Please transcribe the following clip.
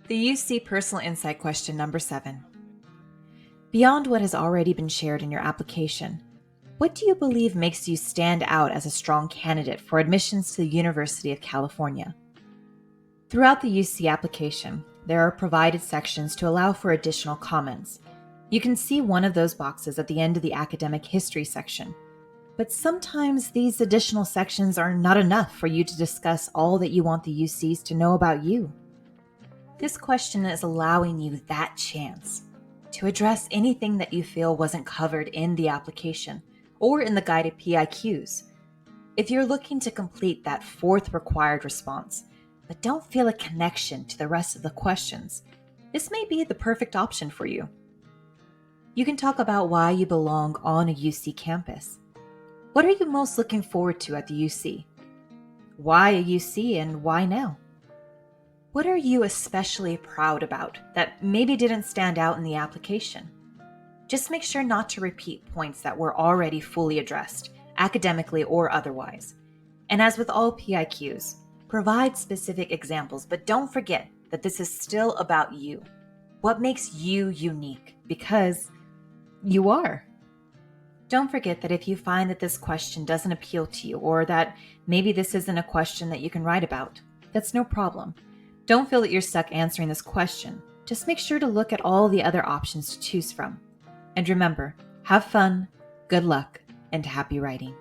The UC Personal Insight question number 7. Beyond what has already been shared in your application, what do you believe makes you stand out as a strong candidate for admissions to the University of California? Throughout the UC application, there are provided sections to allow for additional comments. You can see one of those boxes at the end of the academic history section. But sometimes these additional sections are not enough for you to discuss all that you want the UCs to know about you. This question is allowing you that chance to address anything that you feel wasn't covered in the application or in the guided PIQs. If you're looking to complete that 4th required response, but don't feel a connection to the rest of the questions, this may be the perfect option for you. You can talk about why you belong on a UC campus. What are you most looking forward to at the UC? Why a UC and why now? What are you especially proud about that maybe didn't stand out in the application? Just make sure not to repeat points that were already fully addressed, academically or otherwise. And as with all PIQs, provide specific examples, but don't forget that this is still about you. What makes you unique? Because you are. Don't forget that if you find that this question doesn't appeal to you, or that maybe this isn't a question that you can write about, that's no problem. Don't feel that you're stuck answering this question. Just make sure to look at all the other options to choose from. And remember, have fun, good luck, and happy writing.